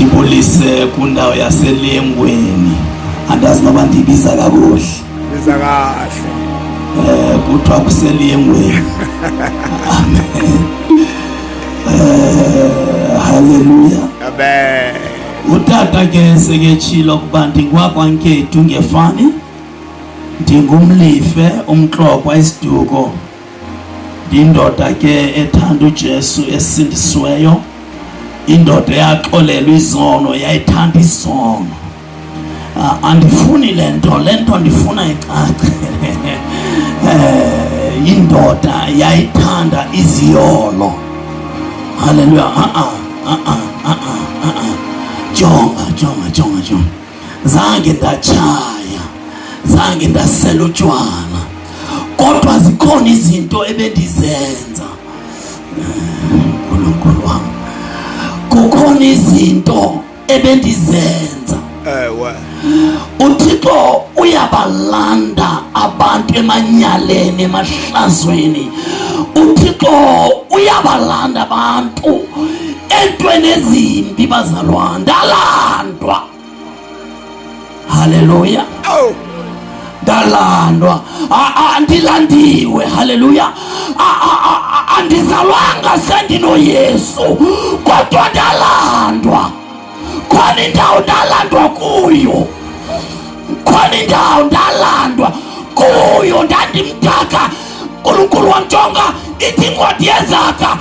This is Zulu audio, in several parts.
ndibulise kundawo yaselengweni. Andazi noba ndibiza kakuhle. Biza kahle. Kuthiwa kuselengweni. Amen. Hallelujah. Amen. Utata ke seketshilo kuba ndingwakwankethu ngefani. Ndingumlife umxokwa isiduko. Indoda ke ethanda uJesu esindisiweyo. Indoda yaxolelwa izono, yayithanda izono. Andifuni lento ndifuna icace. Indoda yayithanda iziyolo. Hallelujah. Jonga. Zange ndachaya, zange ndasela utshwala, kodwa zikhona izinto ebendizenza. Nkulunkulu wami, kukhona izinto ebendizenza. uThixo uyabalanda abantu emanyaleni emahlazweni. uThixo uyabalanda abantu entweni ezimbi bazalwa. Ndalandwa. Haleluya. Ndalandwa. Andilandiwe. Haleluya. Andizalwanga sendino Yesu, kodwa ndalandwa. Khona indawo ndalandwa kuyo. Khona indawo ndalandwa kuyo. Ndandimdaka. Nkulunkulu wamjonga. Ithi incwadi yeZakha,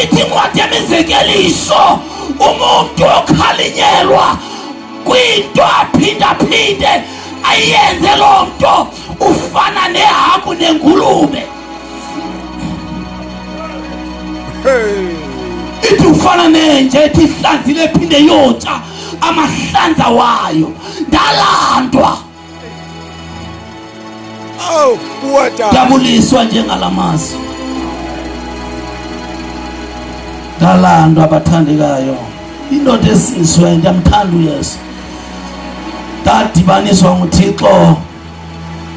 ithi incwadi yemizekeliso, umuntu okhalinyelwa kwinto aphindaphinde ayenze loo nto ufana nehagu nengulube. Ithi ufana nenje ethi ihlanzile phinde yontsha amahlanza wayo. Ndalandwa. Ndabuliswa njengalamazwi. Ndalandwa abathandekayo. Indoda esindisiweyo ndiyamthanda uYesu. Ndadibaniswa nguThixo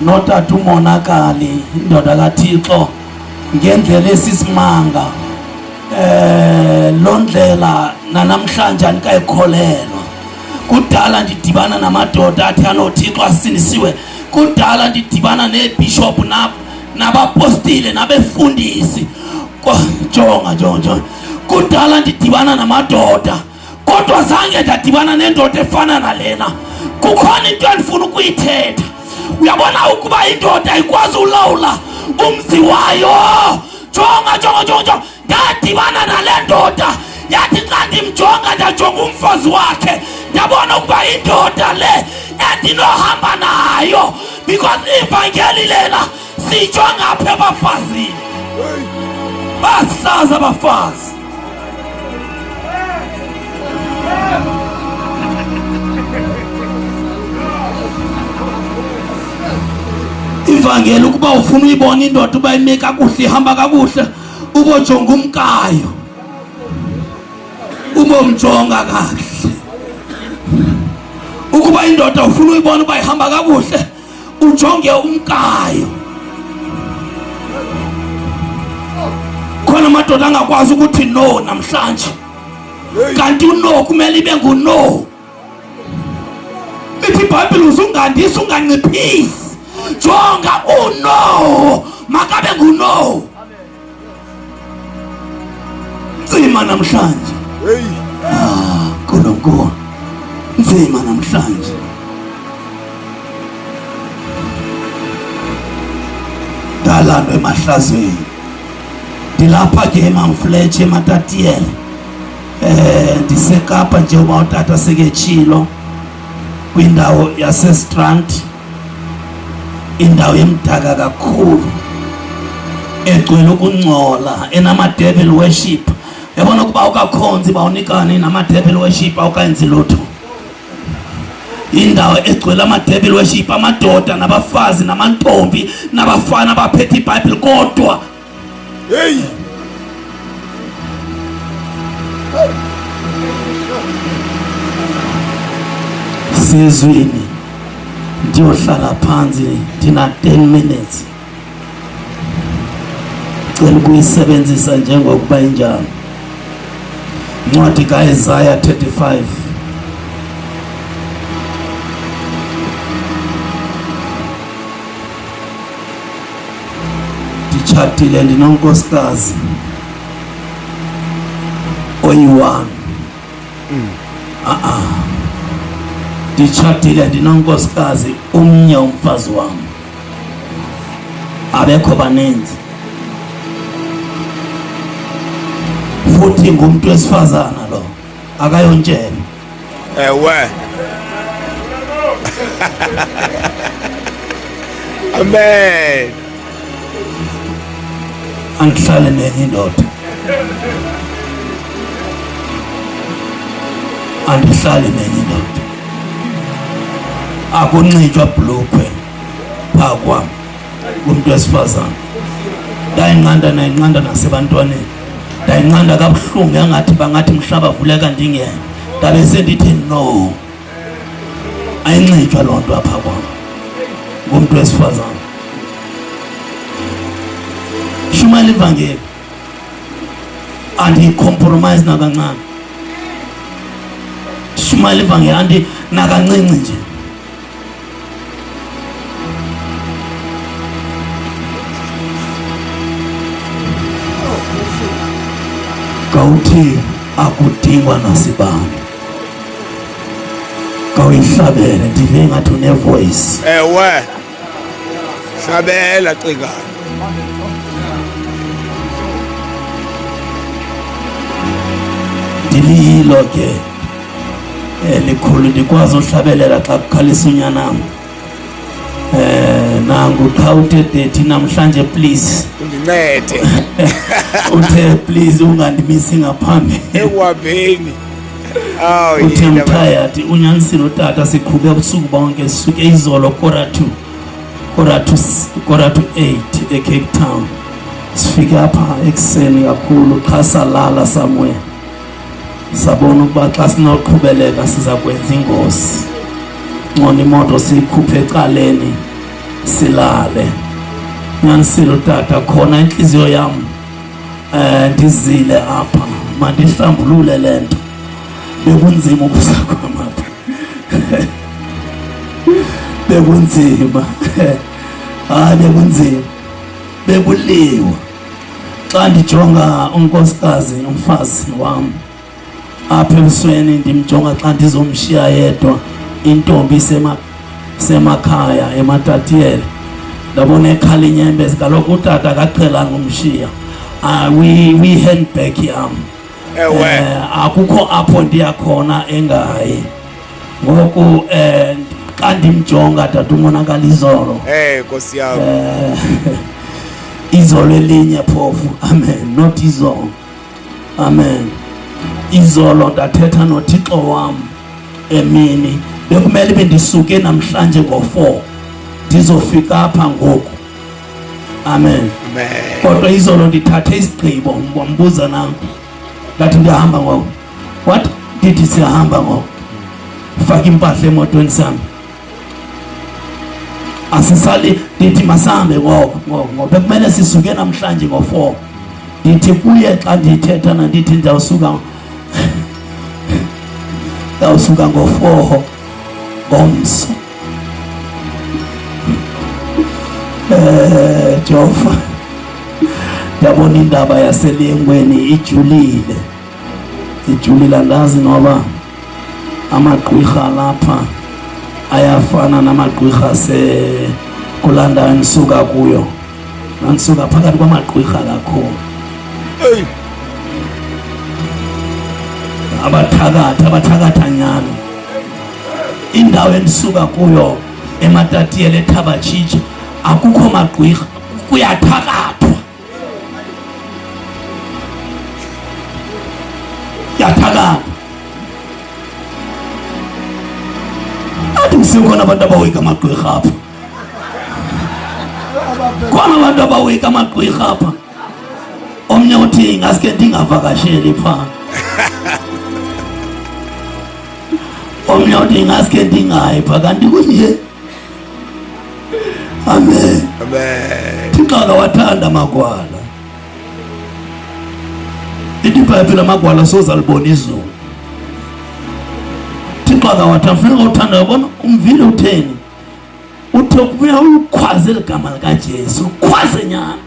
notata uMonakali, indoda kaThixo, ngendlela esisimanga. Lo ndlela nanamhlanje andikayikholelwa. Kudala ndidibana namadoda athi anoThixo asindisiwe. Kudala ndidibana neebishop nabapostile nabefundisi. Jonga. Kudala ndidibana namadoda, kodwa zange ndadibana nendoda efana nalena. Kukhona into endifuna ukuyithetha. Uyabona ukuba indoda ayikwazi ulawula umzi wayo. Jonga. Ndadibana nale ndoda yathi xa ndimjonga ndajonga umfazi wakhe, ndabona ukuba indoda le endinohamba nayo, because ivangeli lena sijonga apha ebafazini. Basaza abafazi. Ivangeli ukuba ufuna uyibona indoda uba ime kakuhle, ihamba kakuhle, ubojonga umkayo, ubomjonga kahle. Ukuba indoda ufuna uyibona uba ihamba kakuhle, ujonge umkayo. Khona amadoda angakwazi ukuthi no namhlanje, kanti uno kumele ibe nguno. Lithi iBhayibheli uzungandisa unganciphisi. Jonga uno, makabe nguno. Nzima namhlanje. Nkulunkulu, nzima namhlanje. Ndalandwa emahlazweni. Ndilapha ke eMamfletshe eMatatiyela. Ndisekapa njengoba utata seketshilo, kwindawo yaseStrand, indawo emdaka kakhulu, egcwele ukungcola, enama-devil worship. Yabona ukuba ukakhonzi bawunikane nama-devil worship awukayenzi lutho. Indawo egcwele ama-devil worship, amadoda nabafazi namantombi nabafana abaphethe iBhayibheli kodwa. Sizwini ndiyohlala phansi ndina 10 minutes. Cela ukuyisebenzisa njengokuba injalo. Incwadi kaIsaya 35 nditshatile ndinonkosikazi oyi-1. Nditshatile ndinonkosikazi umnye umfazi wam, abekho baninzi, futhi ngumntu wesifazana lo, akayontshela. Ewe. Amen. Andihlale nenye indoda, andihlali nenye indoda, akunxitywa bhulukhwe phaa kwam kumntu wesifazana. Ndayinqanda nasebantwaneni, ndayinqanda kabuhlungu engathi bangathi mhlaba vuleka ndingena. Ndabe sendithi no, ayinxitywa loo nto apha kwam ngumntu wesifazana. Shumayela ivangeli, andiyikhompromise nakancane. Shumayela ivangeli nakancinci nje. Kawuthi akudingwa nasibani, kawuyihlabele, ndive ngathi une-voice. Ewe. Hlabela Cingana. Ndililo ke elikhulu, ndikwazi uhlabelela xa kukhalisa unyanam. Nangu xa uthe dethi namhlanje please Undincede. uthe please ungandimisi ngaphambili. Ekuhambeni. Uthe mthayati unyanisile utata, siqhube ubusuku bonke, sisuke izolo kora 8 eCape Town. Sifike apha ekuseni kakhulu, xa salala somewhere sabona ukuba xa sinoqhubeleka siza kwenza ingozi. Ngcono imoto siyikhuphe ecaleni silale. Unyanisile utata, khona inhliziyo yam ndizile apha, mandihlambulule le nto. Bekunzima ukuza kwam apha. Bekunzima. Hayi bekunzima, bekuliwa. Xa ndijonga unkosikazi umfazi wam apha ebusweni, ndimjonga xa ndizomshiya yedwa intombi semakhaya eMatatiyeli, ndabona ekhala inyembezi. Kaloku utata akaqhelanga umshiya. Wi-handbag yam. Ewe. Akukho apho ndiya khona engayi. Ngoku xa ndimjonga tata umonakala izolo. Nkosi yam. Izolo elinye phofu. Amen. Not izolo. Amen. Izolo ndathetha noThixo wam emini, bekumele bendisuke namhlanje ngo-4 ndizofika apha ngoku. Amen. Amen. Kodwa izolo ndithathe isigqibo, wambuza nangu, ngathi ndiyahamba ngoku. What? Ndithi siyahamba ngoku. Faka impahla emotweni sami, asisali. Ndithi masambe ngoku, bekumele sisuke namhlanje ngo-4. Ndithi kuye xa ndithetha nandithi ndawusuka ngo-4 ngomso. Jehova, ndiyabona indaba yaselengweni ijulile. Andazi noba amagqwirha lapha ayafana namagqwirha kulaa ndawo endisuka kuyo. Ndisuka phakathi kwamagqwirha kakhulu. abathakatha nyani. Indawo endisuka kuyo eMatatiyeli eThabatshitshe akukho magqwirha, kuyathakathwa. Yathakatha. Athi kusekhona abantu abawoyika amagqwirha apha. Khona abantu abawoyika amagqwirha apha. Omnye uthi ngaske ndingavakasheli phaa. Omnye uthi ngaske ndingayi phaa, kanti kunje. Amen. Amen. Thixo akawathanda amagwala. Ithi iBhayibhile amagwala sozalibona izulu. Thixo akawathanda, funeka uthanda. Yabona umvile utheni? Uthe kubuya ukhwaze ligama likaJesu, ukhwaze nyana.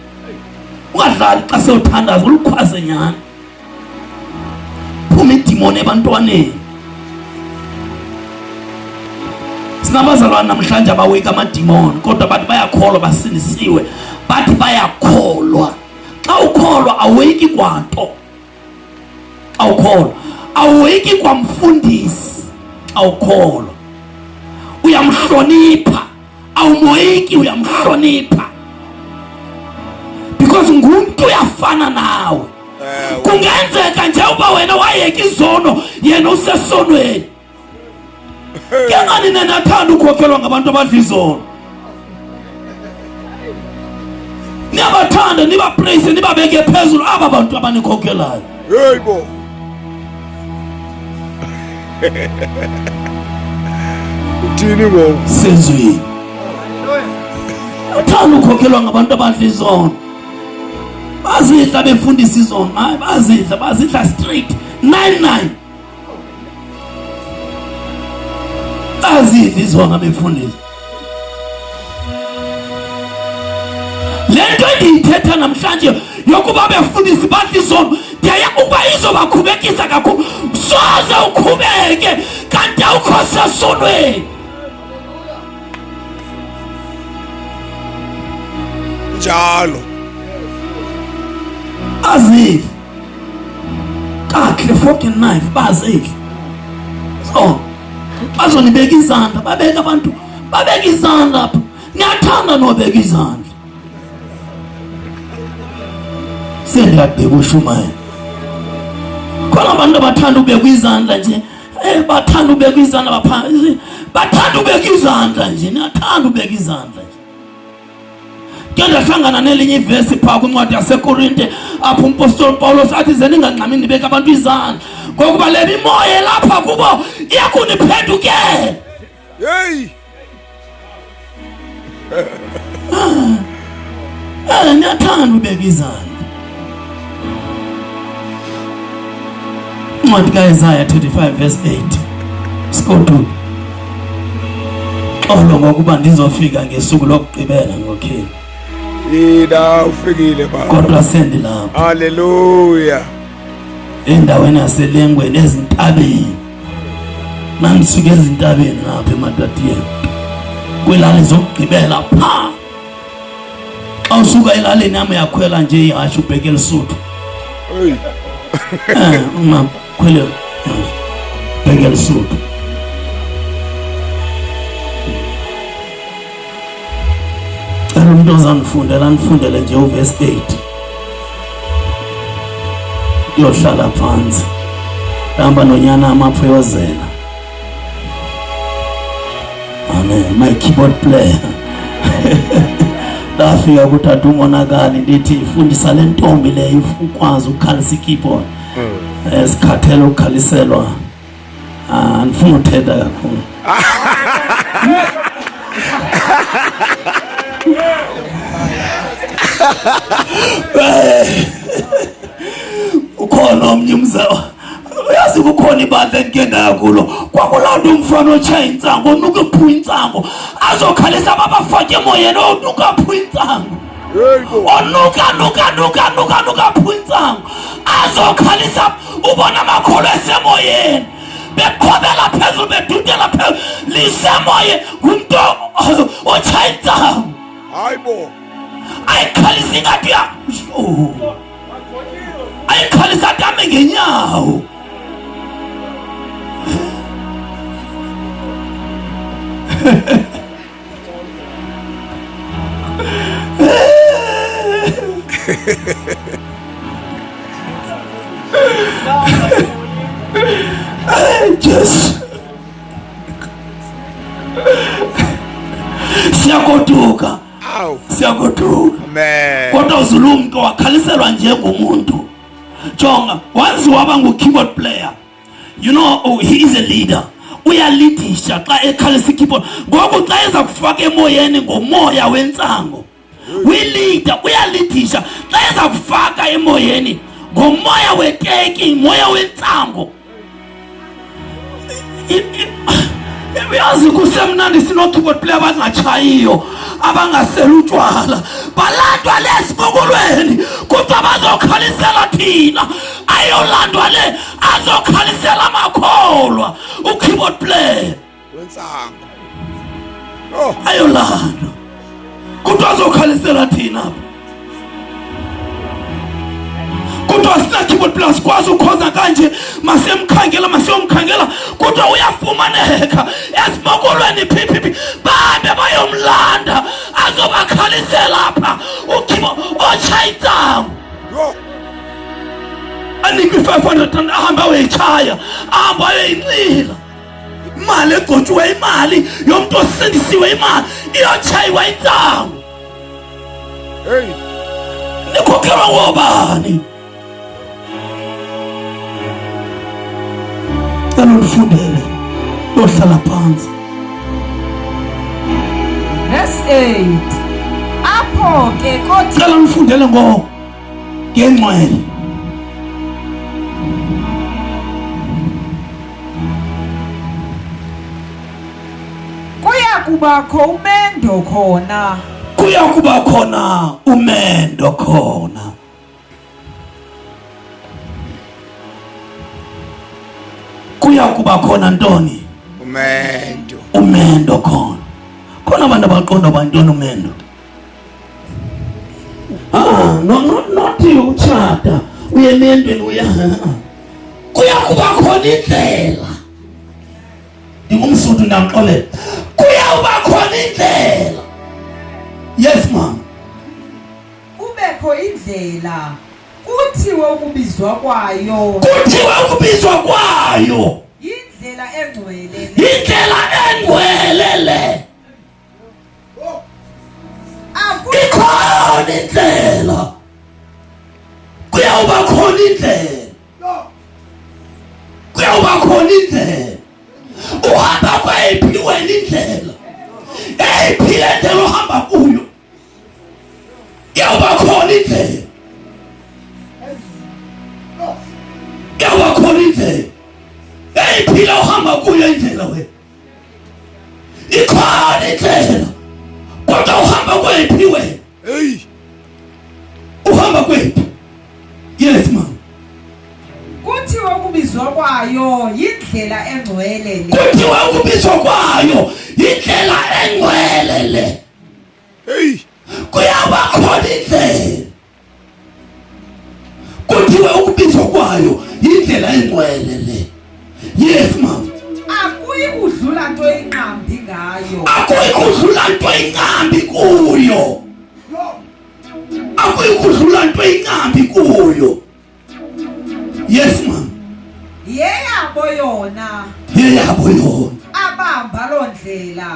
ungadlali xa sewuthandaza ulukhwaze nyani phuma idimoni ebantwaneni. Sinabazalwane namhlanje abaweki amadimoni kodwa bathi bayakholwa basindisiwe, bathi bayakholwa. Xa ukholwa aweki kwanto, xa ukholwa aweki kwamfundisi, xa ukholwa uyamhlonipha, awumoyiki uyamhlonipha because ngumuntu uyafana nawe. Kungenzeka nje uba wena wayeka izono yena usesonweni. Kengani nenathanda ukhokhelwa ngabantu abadla izono? Niyabathanda, nibapraise, nibabeke phezulu aba bantu abanikhokhelayo. Yebo. Uthini bo? Sezweni. Athanda ukhokhelwa ngabantu abadla izono. Bazidla befundisa izono, hayi bazidla straight 99. Bazidla izono befundisa. Lento endiyithetha namhlanje yokuba befundisi badla izono, ndiya ukuba izobakhubekisa kakhulu. Soze ukhubeke kanti awukho sesonweni. Njalo Azidla kakhle fucking knife bazidla. So bazonibeka izandla, babeka abantu, babeka izandla apha. Niyathanda nobeka izandla. Sendiyabheka uShumayela. Khona abantu abathanda ubeka izandla nje, bathanda ubeka izandla baphansi, bathanda ubeka izandla nje, niyathanda ubeka izandla nje. Ndahlangana nelinye ivesi phaa kwincwadi yaseKorinte apho umpostoli Pawulos athi ze ningangxami nibeka abantu izandla ngokuba le mimoya lapha kubo iyakuniphendukela. Hey. Niyathanda ubeka izandla. Incwadi kaIsaya 35 verse 8. Sikodu. Xolo ngokuba ndizofika ngesuku lokugqibela ngokheli. Ida ufikile baba. Kodwa sendilapha. Hallelujah. Endaweni yaselengweni ezintabeni. Nandisuke ezintabeni ngapha eMatatiyeni. Kwelali zokugqibela pha. Xa usuka elaleni yami yakhwela nje ihashe ubheke eLesotho. Hey. Uma khwele bheke eLesotho. Umuntu ozanifundela nifundele nje uverse 8. Yohlala phansi. Hamba nonyana amapho yozela. Amen. My keyboard player. Lafika kuthatha umonakali ndithi ifundisa le ntombi le ukwazi ukukhalisa ikeyboard. Esikhathela ukukhaliselwa. Andifuna uthetha kakhulu. Ukhona omnye umzao uyazi kukhona ibandla engena kulo kwakulanda umfana otshaya intsango onuka ephuya intsango azokhalisa babafake emoyeni onuka ephuya intsango onuka ephuya intsango azokhalisa ubona amakholo esemoyeni bekhobela phezulu bedudela phezulu lisemoye ngumntu otshaya intsango. Hayibo. Ayikhalisa ngathi ya ayikhalisa dame ngenyawo. Just siyagoduka. Siyagoduka. Man. Kodwa uzulumntu wakhaliselwa njengomuntu. Jonga, once waba ngu-keyboard player, you know, he is a leader. Uyalidisha xa ekhalisa ikeyboard. Ngoku xa eza kufaka emoyeni ngomoya wentsango. Uyalida, uyalidisha xa eza kufaka emoyeni ngomoya weteki, moya wentsango. Uyazi kusemnandi sino-keyboard player abangatshayiyo. abangasela utshwala balandwa lesibukulweni kodwa bazokhalisela thina ayolandwa le azokhalisela amakholwa ukeyboard player wensanga ayolandwa kodwa azokhalisela thina kodwa sina keyboard plus kwazi ukhoza kanje masiyomkhangela kodwa uyafumaneka esibukulweni phiphi babe bayomlanda azobakhalisela lapha ukhibo ochayitsangu anikwe 500 ahamba wechaya ahamba weyinqila imali egotshiwe imali yomuntu osindisiwe imali iyochayiwa intsangu hey nikhokhelwa ngobani Fundele yohlala phansi verse 8 apho ke kothi cela ngifundele ngengcwele kuya kubakho umendo khona kuya kuba khona ntoni umendo khona abantu abaqonda bantoni umendo nothi uchata uyemendweni kuya kuba khona indlela ngumsuthu ndamxolela kuya kuba khona indlela yes mama kubekho indlela kuthiwe ukubizwa kwayo indlela engcwelele ikhona indlela kuyawuba khona indlela uhamba kwayiphi wena indlela eyiphile indlela uhamba kuyo kuyawuba khona indlela eyiphile uhamba kuyo indlela we ikhona indlela kodwa uhamba kwephi wena hey uhamba kwephi yes mama kuthiwe ukubizwa kwayo indlela engcwelele hey kuyaba khona indlela kuthiwe ukubizwa kwayo indlela engcwelele yes mama akuyi kudlula nto inqambi kuyo yes mama yeyabo yona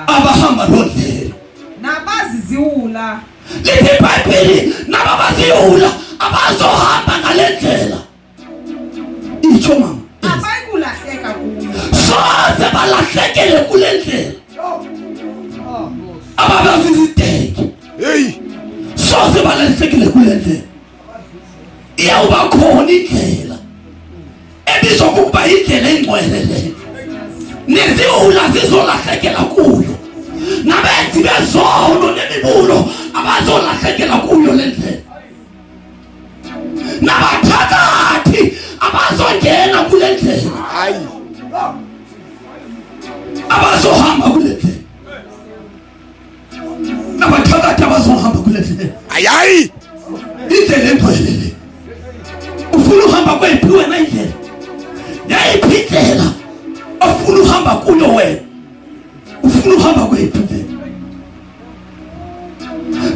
abahamba loo ndlela nabaziziwula lithi iBhayibheli nababaziwula abazohamba ngale ndlela itsho mama abayikulahleka kuyo soze balahlekele kule ndlela ababazizideke hey soze balahlekele kule ndlela iyawuba khona indlela ebizwa ngokuba indlela engcwelele neziwula zizolahlekela kuyo nabenzi bezono nemibulo abazolahlekela kuyo le ndlela nabathakathi abazongena kule ndlela hayi abazohamba kule ndlela nabathakathi abazohamba kule ndlela hayi indlela engcwelele ufuna uhamba kwephi wena indlela yayiphi indlela ufuna uhamba kuyo wena ufuna uhamba kwephi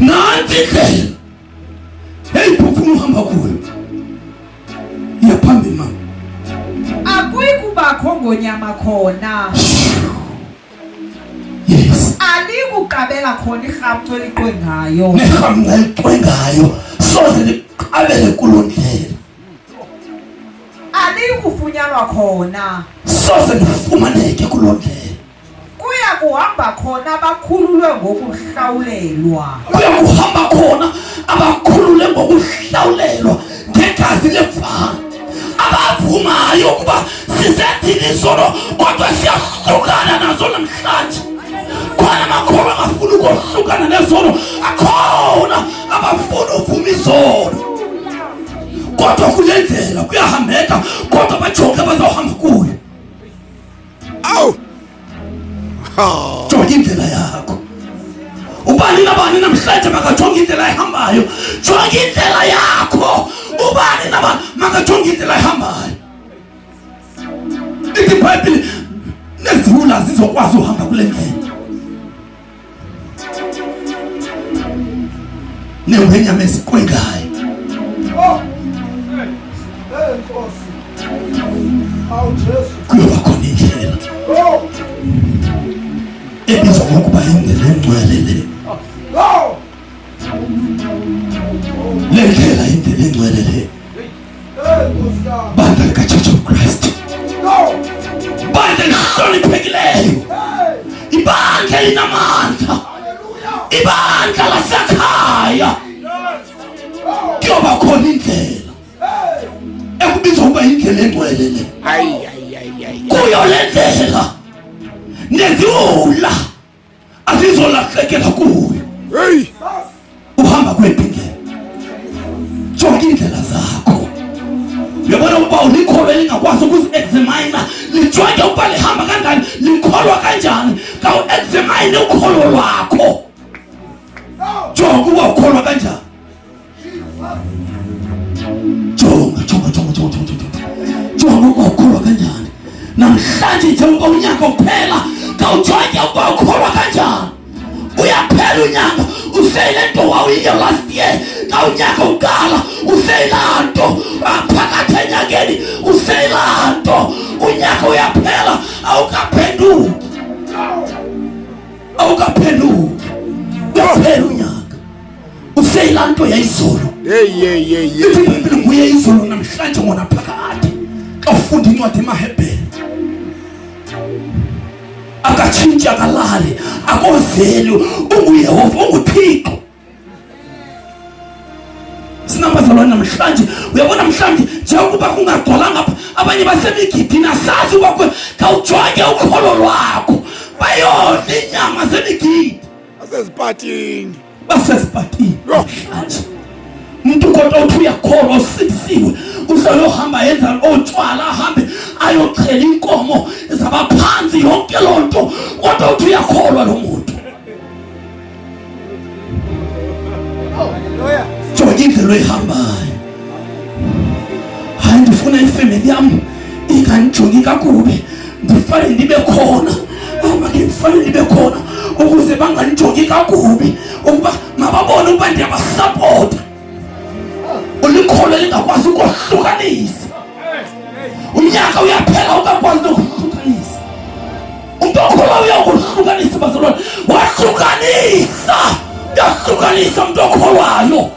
nansi indlela yayiphi ufuna uhamba kuyo yaphambili mama akuyi kubakho ngonyama khona yes alikuqabela khona irhamco eliqwengayo nehamqa eliqwengayo soze liqabele kulo ndlela alikufunyanwa khona soze lifumaneke kulo ndlela kuya kuhamba khona abakhululwe ngokuhlawulelwa ngegazi levana abavumayo ukuba sisethini isono kodwa siyahlukana nazo namhlanje khona amakholwa angafuna ukohlukana nezono, akhona abafuna uvuma izono. Kodwa kule ndlela kuyahambeka, kodwa bajonge bazawuhamba kuyo. Awu. Jonga indlela yakho. Ubani nabani namhlanje makajonga indlela ehambayo. Jonga indlela yakho. Ubani nabani makajonga indlela ehambayo. Lithi iBhayibheli nezula zizokwazi uhamba kule ndlela. Newenyama eziqwengayo. Nkosi. Awu Jesu. Kuyoba khona indlela. Ebizwa ngokuba indlela engcwele le. Le ndlela indlela engcwele le. Bandla likaChurch of Christ. Bandla elihloniphekileyo. Ibandla elinamandla. Ibandla lasekhaya. Kuyoba khona indlela ekubizwa ukuba indlela engcwele le. Kuyo le ndlela nezula azizolahlekela kuyo. Hey. Uhamba kwephi indlela? Jonga indlela zakho. Uyabona ukuba ulikholwa elingakwazi ukuzi-examine, lijonge ukuba lihamba kanjani, likholwa kanjani. Kawu-examine ukholo lwakho. Jonga ukuba ukholwa kanjani. Jonga ukuba ukholwa kanjani. Namhlanje njengoba unyaka uphela, kawujonge ukuba ukholwa kanjani. Uyaphela unyaka useyile nto wawuyiyo last year. Kawunyaka uqala useyila nto phakathi enyakeni useyila nto. Unyaka uyaphela awukaphenduki. Uyaphela unyaka useyila nto yayizolo. Ithi nguye izolo namhlanje ngona phakathi. Kawufunda incwadi eMahebheri. Akatshintshi akalali, akozeli, unguYehova, unguThixo. Sinabazalwane namhlanje, uyabona namhlanje njengokuba kungagcwalanga abanye basemigidini asazi ukuba kawujonge ukholo lwakho. Bayodla inyama zemigidi. Baseziphatini. Umuntu kodwa uthi uyakholwa usindisiwe, uzoyohamba yenza otshwala, ahambe ayochela inkomo zabaphansi, yonke loo nto, kodwa uthi uyakholwa lo muntu. Jonga indlela oyihambayo. Hayi, ndifuna ifemeli yam ingandijongi kakubi, ndifane ndibe khona. Make ndifane ndibe khona ukuze bangandijongi kakubi, ukuba mababone ukuba ndiyabasapota. Ulikholo lingakwazi ukohlukanisa. Unyaka uyaphela ukakwazi ukuhlukanisa. Umuntu okholwa uyakohlukanisa bazalwane. Wahlukanisa. Uyahlukanisa umuntu okholwayo.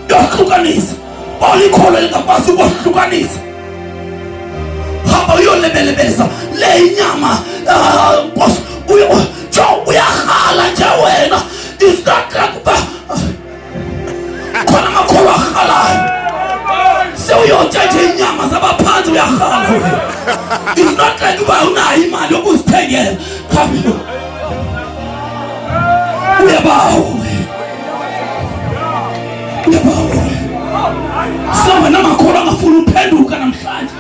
Uyahlukanisa. Ulikholo lingakwazi ukohlukanisa. Hamba uyolebelebeza le inyama. Nkosi uyahala nje wena. It's not like uba khona makholwa ahalayo. Sewuyotshentsha inyama zabaphansi uyahala wena. It's not like uba unayo imali yokuzithengela. Uyabawa. Sama namakholwa angafuna uphenduka namhlanje.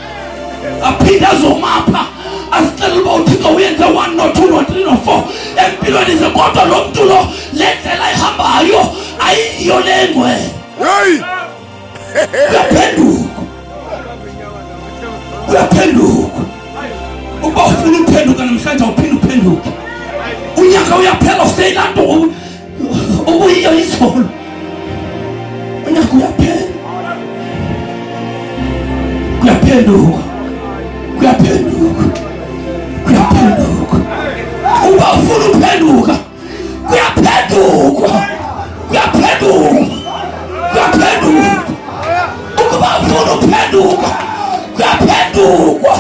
Aphinde azomapha. Asicela uba uThixo uyenze 1 no 2 no 3 no 4 empilweni ze, kodwa lo muntu lo le ndlela ehambayo ayiyo le ngcwele. Uyaphenduka. Uba ufuna uphenduka namhlanje uphinde uphenduke. Unyaka uyaphela useyila nto ubuyiyo izolo. Unyaka uyaphela. Kuyaphenduka. Uba ufuna uphenduka, kuyaphenduka. Ukuba ufuna uphenduka, kuyaphenduka.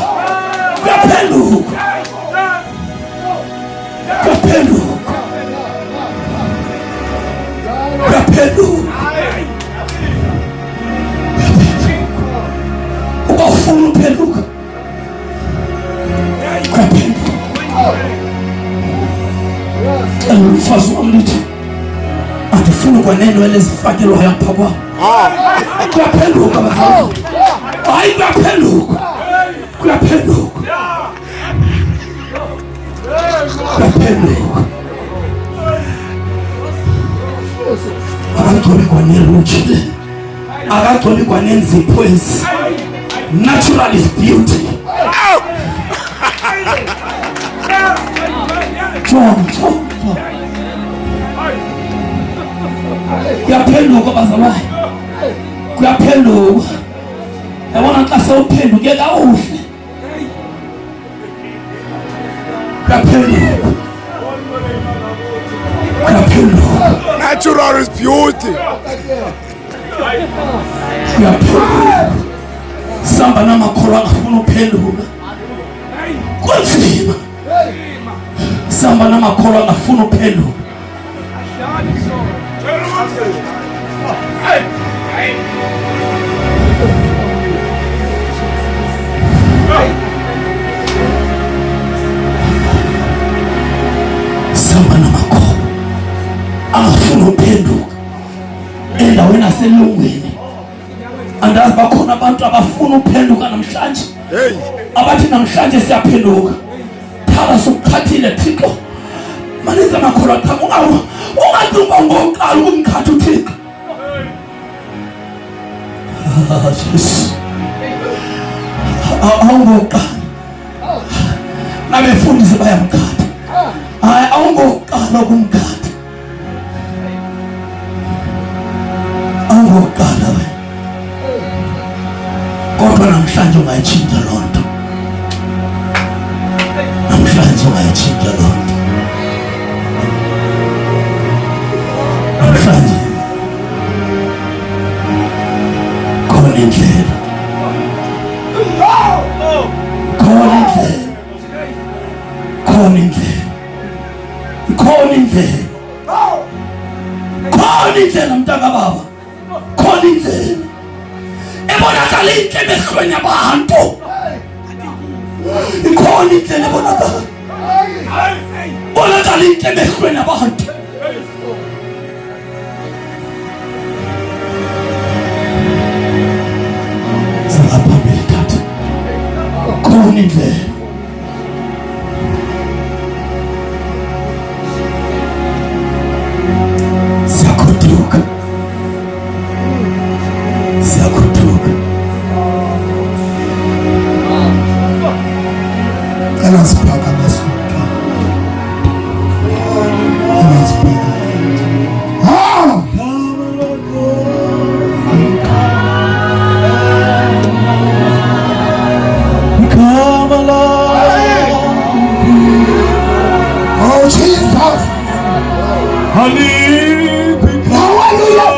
Uba ufuna uphenduka, kuyaphenduka. kodwa nenwele zifakelwayo apha kwabo kuyaphenduka bazalwane. Hayi kuyaphenduka, kuyaphenduka, kuyaphenduka. Akagcoli kwaneruchi, akagcoli kwanenzipho ezi. Natural is beauty. Jonga. Kuyaphenduka bazalwane, kuyaphenduka. Yabona xa sewuphenduke kakuhle, kuyaphenduka, kuyaphenduka. Natural is beauty. Kuyaphenduka. Samba namakholwa angafuna uphenduka kunzima. Samba namakholwa angafuna uphenduka. Samba namakholwa angafuna uphenduka endaweni aselungwini. Andazi bakhona abantu abafuna uphenduka namhlanje. Hey. Abathi namhlanje siyaphenduka. Thaba sokukhathile Thixo. Maninzi amakholwa cha ungacinga ngoqala ukumkhatha uThixo. Jesus. Awungoqala. Nabefundisi bayamkhatha. Hayi awungoqala ukumkhatha. Awungoqala wena. Kodwa namhlanje ungayitshintsha loo nto. Namhlanje ungayitshintsha loo nto. Namhlanje khona indlela. Khona indlela. Khona indlela. Khona indlela. Khona indlela mntaka baba. Khona indlela. Ebonakala inhle emehlweni abantu. Ikhona indlela ebonakala. Bonakala inhle emehlweni abantu. Singaphambili tata. Khona indlela. Siyakhuthuka. Siyakhuthuka. Anasiphaka nasipha. Anasiphaka. Ha! Come alive. Oh Jesus. Honey, hallelujah.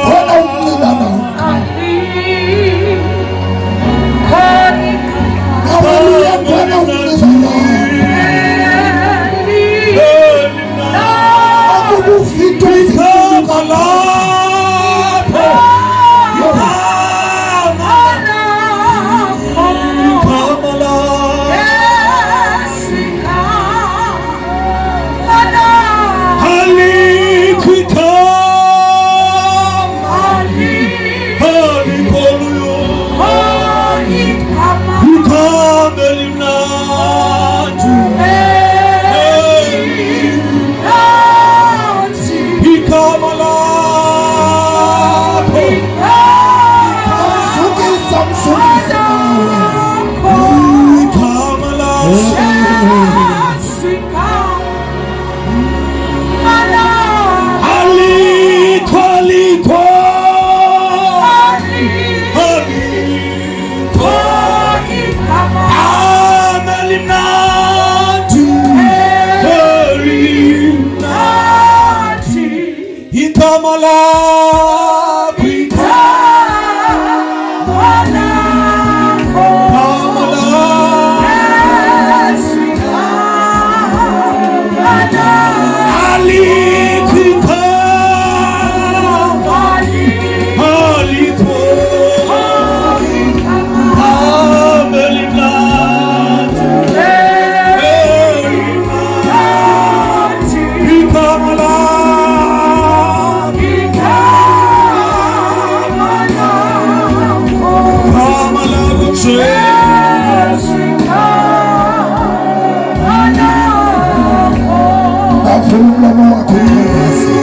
umlomo wakho uthandaze.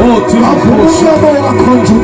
Oh, Umlomo wakho nje